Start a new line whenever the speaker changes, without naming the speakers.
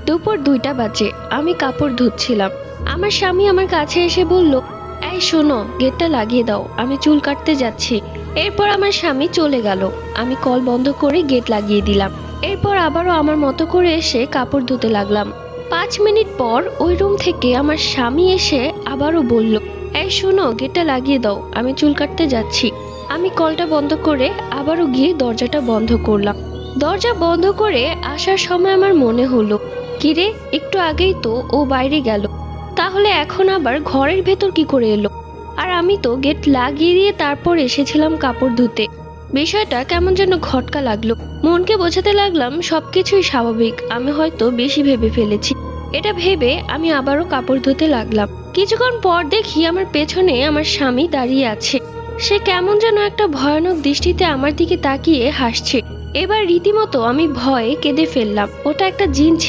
দুপুর 2টা বাজে। আমি কাপড় ধুচ্ছিলাম। আমার স্বামী আমার কাছে এসে বলল, এই শোনো, গেটটা লাগিয়ে দাও, আমি চুল কাটতে যাচ্ছি। এরপর আমার স্বামী চলে গেল। আমি কল বন্ধ করে গেট লাগিয়ে দিলাম। এরপর আবারও আমার মতো করে এসে কাপড় ধুতে লাগলাম। 5 মিনিট পর ওই রুম থেকে আমার স্বামী এসে আবারও বলল, এই শোনো, গেটটা লাগিয়ে দাও, আমি চুল কাটতে যাচ্ছি। আমি কলটা বন্ধ করে আবারও গিয়ে দরজাটা বন্ধ করলাম। দরজা বন্ধ করে আসার সময় আমার মনে হলো, কিরে, একটু আগেই তো ও বাইরে গেল, তাহলে এখন আবার ঘরের ভেতর কি করে এলো? আর আমি তো গেট লাগিয়ে দিয়ে তারপর এসেছিলাম কাপড় ধুতে। বিষয়টা কেমন যেন খটকা লাগলো। মনকে বোঝাতে লাগলাম সবকিছুই স্বাভাবিক, আমি হয়তো বেশি ভেবে ফেলেছি। এটা ভেবে আমি আবারও কাপড় ধুতে লাগলাম। কিছুক্ষণ পর দেখি আমার পেছনে আমার স্বামী দাঁড়িয়ে আছে। সে কেমন যেন একটা ভয়ানক দৃষ্টিতে আমার দিকে তাকিয়ে হাসছে। এবার রীতিমতো আমি ভয়ে কেঁদে ফেললাম। ওটা একটা জিন ছিল।